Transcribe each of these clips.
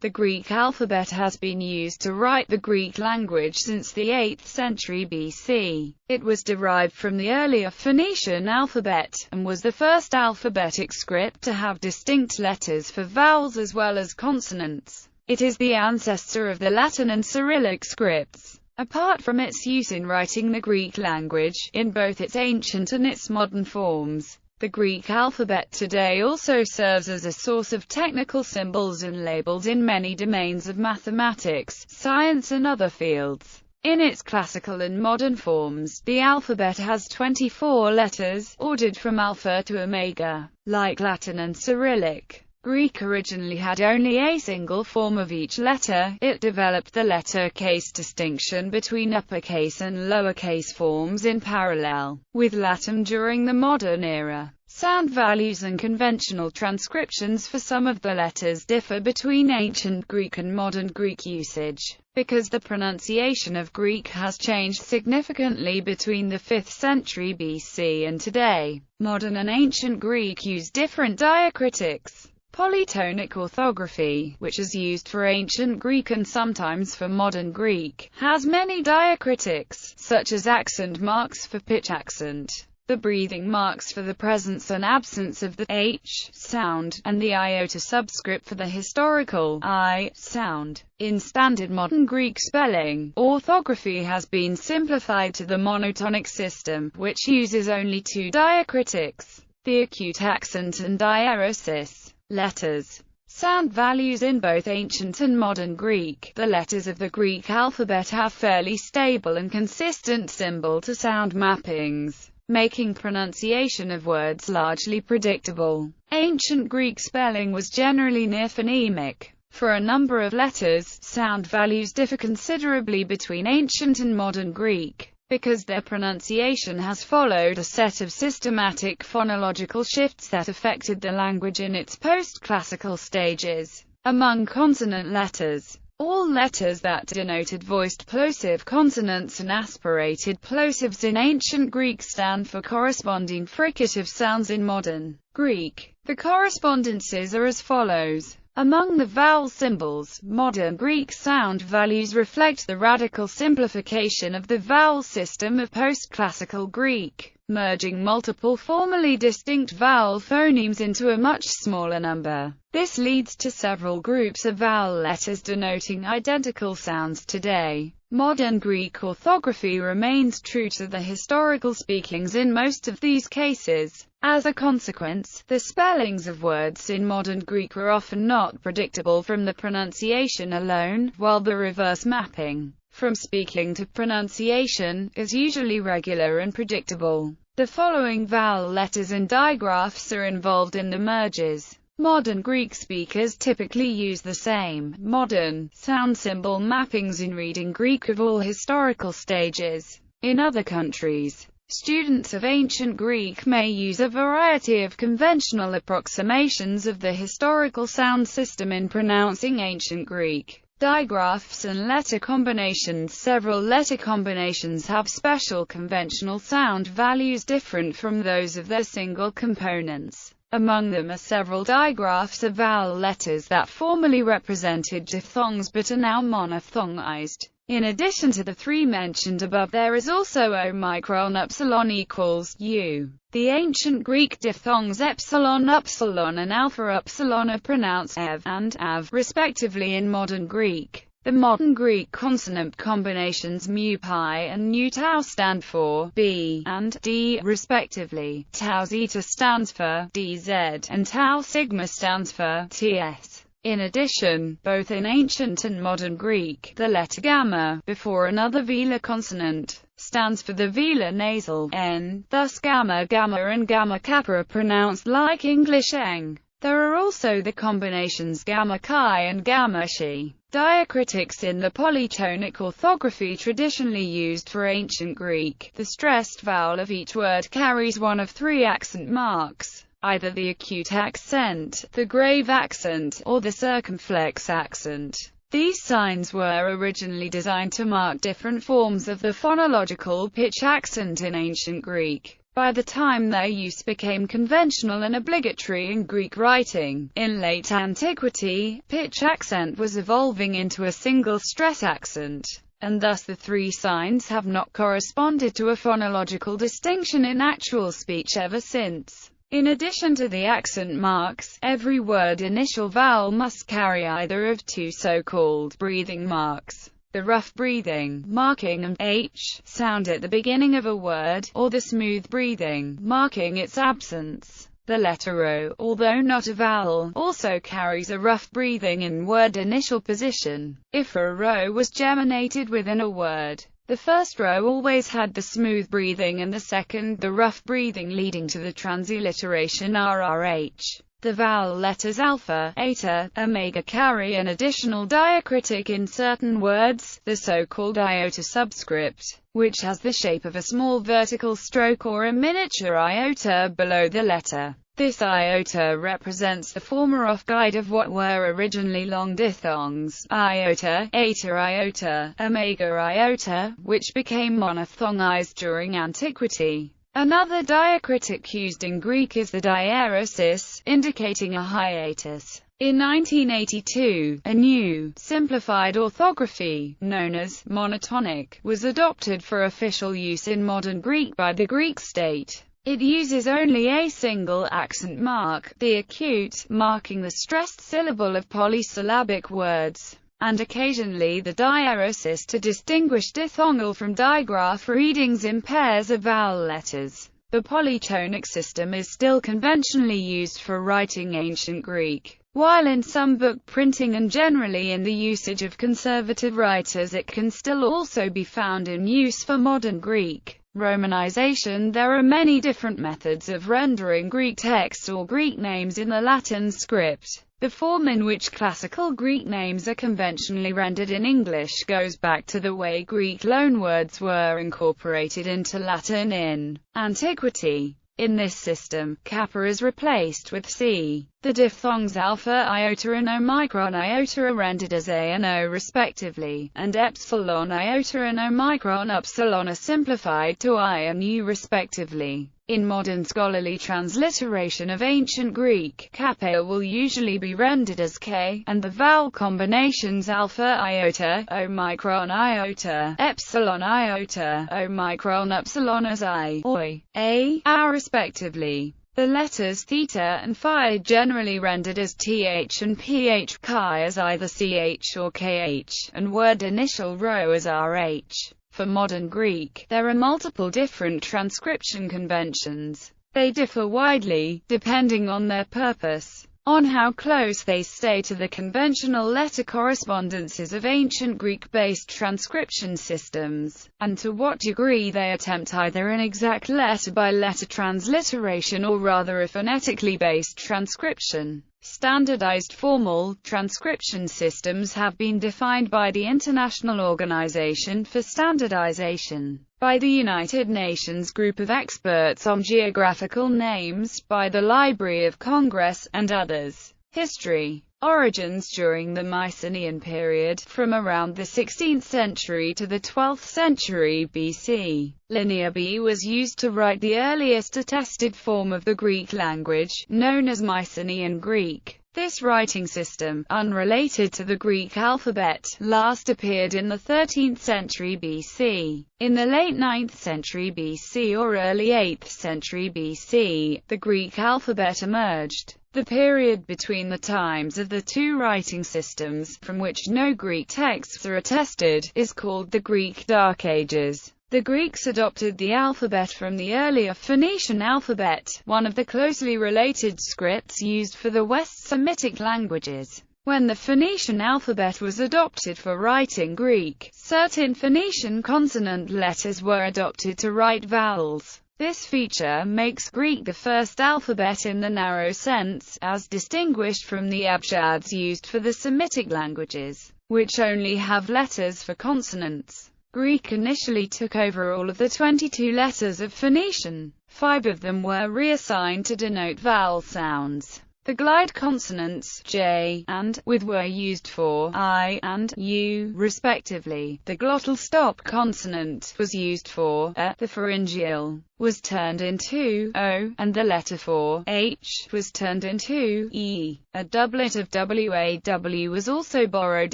The Greek alphabet has been used to write the Greek language since the 8th century BC. It was derived from the earlier Phoenician alphabet, and was the first alphabetic script to have distinct letters for vowels as well as consonants. It is the ancestor of the Latin and Cyrillic scripts. Apart from its use in writing the Greek language, in both its ancient and its modern forms, the Greek alphabet today also serves as a source of technical symbols and labels in many domains of mathematics, science and other fields. In its classical and modern forms, the alphabet has 24 letters, ordered from alpha to omega. Like Latin and Cyrillic, Greek originally had only a single form of each letter. It developed the letter case distinction between uppercase and lowercase forms in parallel with Latin during the modern era. Sound values and conventional transcriptions for some of the letters differ between ancient Greek and modern Greek usage, because the pronunciation of Greek has changed significantly between the 5th century BC and today. Modern and ancient Greek use different diacritics. Polytonic orthography, which is used for ancient Greek and sometimes for modern Greek, has many diacritics, such as accent marks for pitch accent, the breathing marks for the presence and absence of the h sound, and the Iota Subscript for the historical I sound. In standard modern Greek spelling, orthography has been simplified to the monotonic system, which uses only two diacritics, the acute accent and diaeresis. Letters. Sound values in both ancient and modern Greek. The letters of the Greek alphabet have fairly stable and consistent symbol-to-sound mappings, making pronunciation of words largely predictable. Ancient Greek spelling was generally near phonemic. For a number of letters, sound values differ considerably between ancient and modern Greek, because their pronunciation has followed a set of systematic phonological shifts that affected the language in its post-classical stages. Among consonant letters, all letters that denoted voiced plosive consonants and aspirated plosives in ancient Greek stand for corresponding fricative sounds in modern Greek. The correspondences are as follows. Among the vowel symbols, modern Greek sound values reflect the radical simplification of the vowel system of post-classical Greek, merging multiple formally distinct vowel phonemes into a much smaller number. This leads to several groups of vowel letters denoting identical sounds today. Modern Greek orthography remains true to the historical speakings in most of these cases. As a consequence, the spellings of words in modern Greek are often not predictable from the pronunciation alone, while the reverse mapping, from speaking to pronunciation, is usually regular and predictable. The following vowel letters and digraphs are involved in the merges. Modern Greek speakers typically use the same, modern, sound symbol mappings in reading Greek of all historical stages. In other countries, students of ancient Greek may use a variety of conventional approximations of the historical sound system in pronouncing ancient Greek. Digraphs and letter combinations. Several letter combinations have special conventional sound values different from those of their single components. Among them are several digraphs of vowel letters that formerly represented diphthongs but are now monophthongized. In addition to the three mentioned above, there is also Omicron upsilon equals U. The ancient Greek diphthongs epsilon upsilon and alpha upsilon are pronounced ev and av, respectively in modern Greek. The modern Greek consonant combinations mu pi and nu tau stand for b and d, respectively. Tau zeta stands for dz, and tau sigma stands for ts. In addition, both in ancient and modern Greek, the letter gamma, before another velar consonant, stands for the velar nasal n, thus gamma gamma and gamma kappa are pronounced like English eng. There are also the combinations gamma chi and gamma chi. Diacritics in the polytonic orthography traditionally used for ancient Greek. The stressed vowel of each word carries one of three accent marks, either the acute accent, the grave accent, or the circumflex accent. These signs were originally designed to mark different forms of the phonological pitch accent in ancient Greek. by the time their use became conventional and obligatory in Greek writing. In late antiquity, pitch accent was evolving into a single stress accent, and thus the three signs have not corresponded to a phonological distinction in actual speech ever since. In addition to the accent marks, every word initial vowel must carry either of two so-called breathing marks: the rough breathing marking an H sound at the beginning of a word, or the smooth breathing marking its absence. The letter O, although not a vowel, also carries a rough breathing in word initial position. If a row was geminated within a word, the first row always had the smooth breathing and the second the rough breathing, leading to the transliteration RRH. The vowel letters alpha, eta, omega carry an additional diacritic in certain words, the so-called Iota Subscript, which has the shape of a small vertical stroke or a miniature iota below the letter. This iota represents the former off-guide of what were originally long diphthongs, iota, eta iota, omega iota, which became monophthongized during antiquity. Another diacritic used in Greek is the diaeresis, indicating a hiatus. In 1982, a new, simplified orthography, known as monotonic, was adopted for official use in modern Greek by the Greek state. It uses only a single accent mark, the acute, marking the stressed syllable of polysyllabic words, and occasionally the diaeresis to distinguish diphthongal from digraph readings in pairs of vowel letters. The polytonic system is still conventionally used for writing ancient Greek, while in some book printing and generally in the usage of conservative writers it can still also be found in use for modern Greek. Romanization. There are many different methods of rendering Greek texts or Greek names in the Latin script. The form in which classical Greek names are conventionally rendered in English goes back to the way Greek loanwords were incorporated into Latin in antiquity. In this system, kappa is replaced with c. The diphthongs alpha, iota and omicron iota are rendered as a and o respectively, and epsilon iota and omicron upsilon are simplified to I and u respectively. In modern scholarly transliteration of ancient Greek, kappa will usually be rendered as k, and the vowel combinations alpha iota, omicron iota, epsilon iota, omicron upsilon as I, oi, a, respectively. The letters theta and phi are generally rendered as th and ph, chi as either ch or kh, and word initial rho as rh. For modern Greek, there are multiple different transcription conventions. They differ widely, depending on their purpose, on how close they stay to the conventional letter correspondences of ancient Greek-based transcription systems, and to what degree they attempt either an exact letter-by-letter transliteration or rather a phonetically based transcription. Standardized formal transcription systems have been defined by the International Organization for Standardization, by the United Nations Group of Experts on Geographical Names, by the Library of Congress, and others. History. Origins. During the Mycenaean period, from around the 16th century to the 12th century BC, Linear B was used to write the earliest attested form of the Greek language, known as Mycenaean Greek. This writing system, unrelated to the Greek alphabet, last appeared in the 13th century BC. In the late 9th century BC or early 8th century BC, the Greek alphabet emerged. The period between the times of the two writing systems, from which no Greek texts are attested, is called the Greek Dark Ages. The Greeks adopted the alphabet from the earlier Phoenician alphabet, one of the closely related scripts used for the West Semitic languages. When the Phoenician alphabet was adopted for writing Greek, certain Phoenician consonant letters were adopted to write vowels. This feature makes Greek the first alphabet in the narrow sense, as distinguished from the abjads used for the Semitic languages, which only have letters for consonants. Greek initially took over all of the 22 letters of Phoenician. 5 of them were reassigned to denote vowel sounds. The glide consonants j and with were used for I and U, respectively. The glottal stop consonant was used for a. The pharyngeal was turned into o, and the letter for h was turned into e. A doublet of waw was also borrowed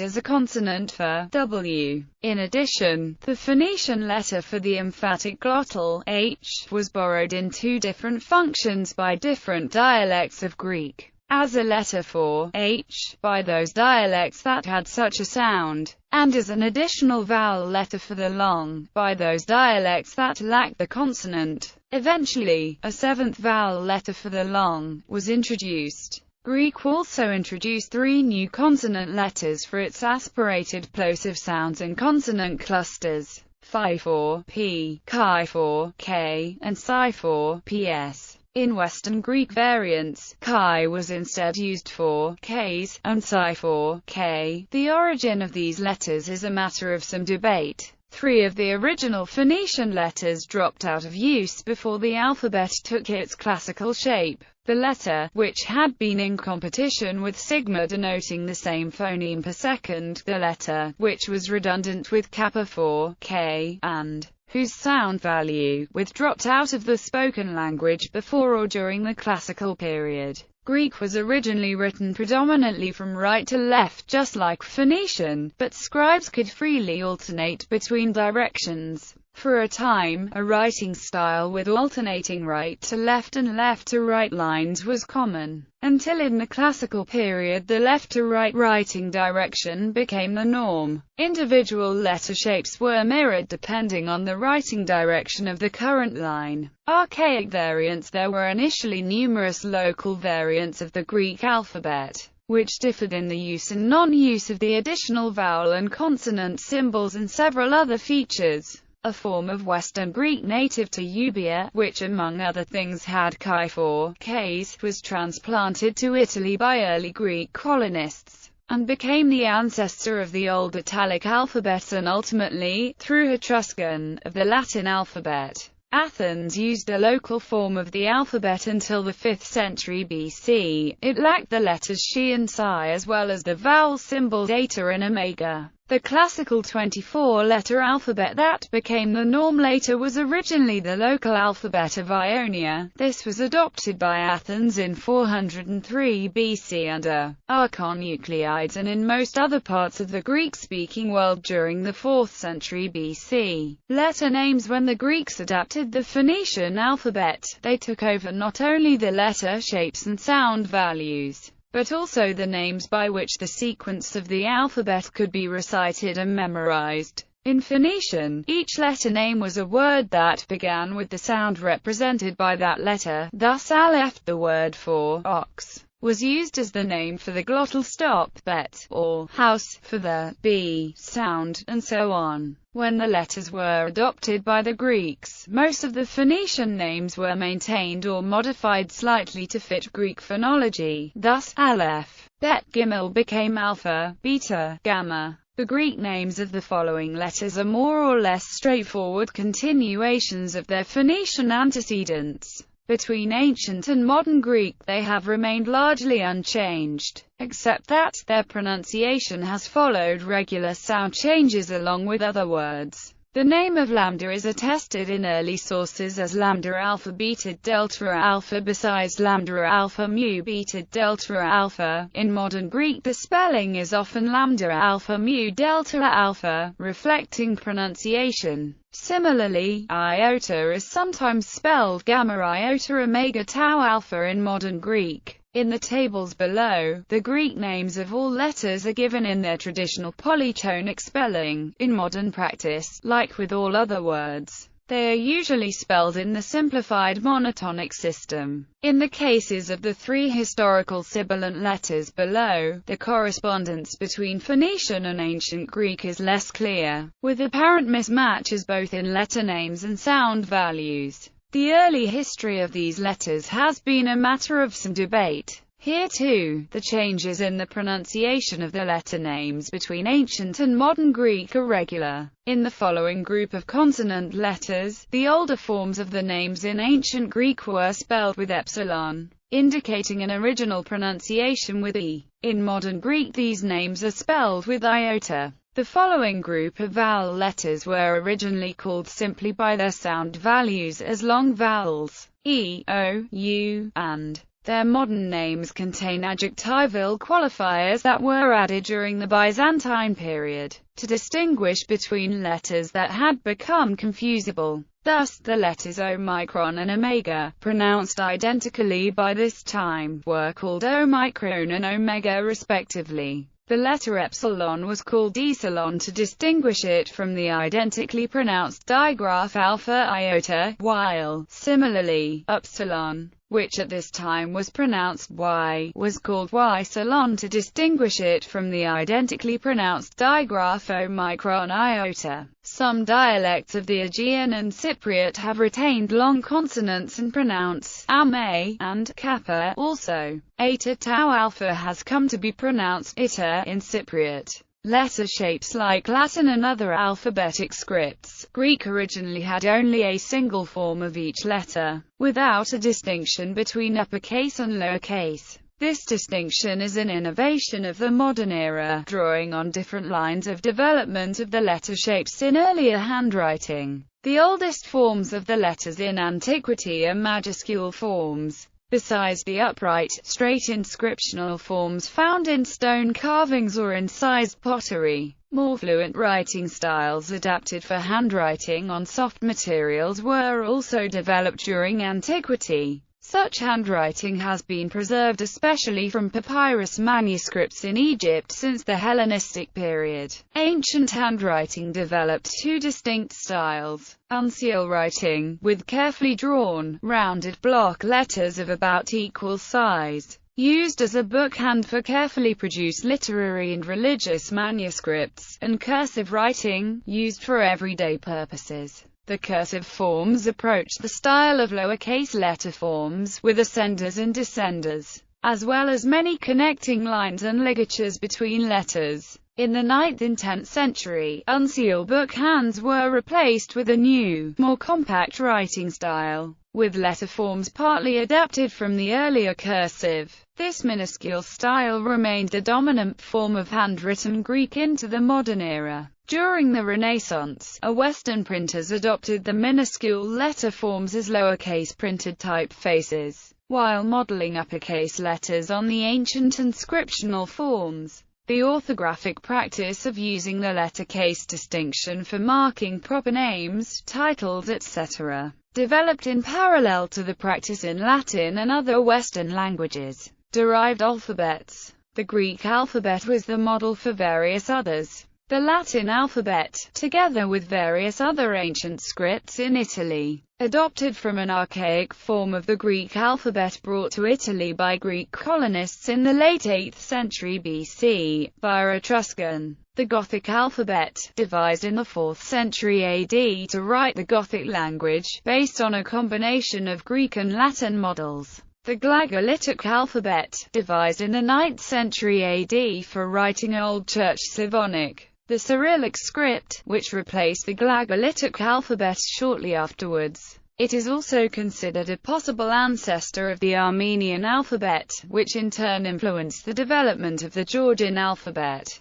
as a consonant for w. In addition, the Phoenician letter for the emphatic glottal h was borrowed in two different functions by different dialects of Greek. As a letter for h by those dialects that had such a sound, and as an additional vowel letter for the long by those dialects that lacked the consonant. Eventually, a seventh vowel letter for the long was introduced. Greek also introduced three new consonant letters for its aspirated plosive sounds and consonant clusters: phi for p, chi for k, and psi for ps. In Western Greek variants, chi was instead used for k's, and psi for k. The origin of these letters is a matter of some debate. Three of the original Phoenician letters dropped out of use before the alphabet took its classical shape. The letter, which had been in competition with sigma denoting the same phoneme per second, the letter, which was redundant with kappa for k, and whose sound value, with dropped out of the spoken language before or during the classical period. Greek was originally written predominantly from right to left just like Phoenician, but scribes could freely alternate between directions. For a time, a writing style with alternating right to left and left to right lines was common, until in the classical period the left to right writing direction became the norm. Individual letter shapes were mirrored depending on the writing direction of the current line. Archaic variants. There were initially numerous local variants of the Greek alphabet, which differed in the use and non-use of the additional vowel and consonant symbols and several other features. A form of Western Greek native to Euboea, which among other things had chi for k's, was transplanted to Italy by early Greek colonists, and became the ancestor of the old Italic alphabet and ultimately, through Etruscan, of the Latin alphabet. Athens used a local form of the alphabet until the 5th century BC. It lacked the letters Xi and Psi as well as the vowel symbols eta and omega. The classical 24-letter alphabet that became the norm later was originally the local alphabet of Ionia. This was adopted by Athens in 403 BC under Archonucleids and in most other parts of the Greek-speaking world during the 4th century BC. Letter names. When the Greeks adapted the Phoenician alphabet, they took over not only the letter shapes and sound values, but also the names by which the sequence of the alphabet could be recited and memorized. In Phoenician, each letter name was a word that began with the sound represented by that letter. Thus aleph, the word for ox, was used as the name for the glottal stop, bet, or house, for the b sound, and so on. When the letters were adopted by the Greeks, most of the Phoenician names were maintained or modified slightly to fit Greek phonology. Thus, aleph, bet, gimel became alpha, beta, gamma. The Greek names of the following letters are more or less straightforward continuations of their Phoenician antecedents. Between ancient and modern Greek, they have remained largely unchanged, except that their pronunciation has followed regular sound changes along with other words. The name of lambda is attested in early sources as lambda alpha beta delta alpha besides lambda alpha mu beta delta alpha. In modern Greek the spelling is often lambda alpha mu delta alpha, reflecting pronunciation. Similarly, iota is sometimes spelled gamma iota omega tau alpha in modern Greek. In the tables below, the Greek names of all letters are given in their traditional polytonic spelling. In modern practice, like with all other words, they are usually spelled in the simplified monotonic system. In the cases of the three historical sibilant letters below, the correspondence between Phoenician and Ancient Greek is less clear, with apparent mismatches both in letter names and sound values. The early history of these letters has been a matter of some debate. Here too, the changes in the pronunciation of the letter names between ancient and modern Greek are regular. In the following group of consonant letters, the older forms of the names in ancient Greek were spelled with epsilon, indicating an original pronunciation with E. In modern Greek these names are spelled with iota. The following group of vowel letters were originally called simply by their sound values as long vowels, E, O, U, and. Their modern names contain adjectival qualifiers that were added during the Byzantine period, to distinguish between letters that had become confusable. Thus, the letters Omicron and Omega, pronounced identically by this time, were called Omicron and Omega respectively. The letter epsilon was called epsilon to distinguish it from the identically pronounced digraph alpha iota, while, similarly, upsilon, which at this time was pronounced Y, was called Y-salon to distinguish it from the identically pronounced digraph Omicron iota. Some dialects of the Aegean and Cypriot have retained long consonants and pronounce ame and kappa also. Eta tau alpha has come to be pronounced ita in Cypriot. Letter shapes like Latin and other alphabetic scripts, Greek originally had only a single form of each letter, without a distinction between uppercase and lowercase. This distinction is an innovation of the modern era, drawing on different lines of development of the letter shapes in earlier handwriting. The oldest forms of the letters in antiquity are majuscule forms. Besides the upright, straight inscriptional forms found in stone carvings or incised pottery, more fluent writing styles adapted for handwriting on soft materials were also developed during antiquity. Such handwriting has been preserved especially from papyrus manuscripts in Egypt since the Hellenistic period. Ancient handwriting developed two distinct styles: uncial writing, with carefully drawn, rounded block letters of about equal size, used as a bookhand for carefully produced literary and religious manuscripts, and cursive writing, used for everyday purposes. The cursive forms approach the style of lowercase letter forms, with ascenders and descenders, as well as many connecting lines and ligatures between letters. In the 9th and 10th century, uncial bookhands were replaced with a new, more compact writing style, with letter forms partly adapted from the earlier cursive. This minuscule style remained the dominant form of handwritten Greek into the modern era. During the Renaissance, Western printers adopted the minuscule letter forms as lowercase printed typefaces, while modeling uppercase letters on the ancient inscriptional forms. The orthographic practice of using the letter case distinction for marking proper names, titles, etc., developed in parallel to the practice in Latin and other Western languages. Derived alphabets. The Greek alphabet was the model for various others. The Latin alphabet, together with various other ancient scripts in Italy, adopted from an archaic form of the Greek alphabet brought to Italy by Greek colonists in the late 8th century BC, via Etruscan. The Gothic alphabet, devised in the 4th century AD to write the Gothic language, based on a combination of Greek and Latin models. The Glagolitic alphabet, devised in the 9th century AD for writing Old Church Slavonic. The Cyrillic script, which replaced the Glagolitic alphabet shortly afterwards. It is also considered a possible ancestor of the Armenian alphabet, which in turn influenced the development of the Georgian alphabet.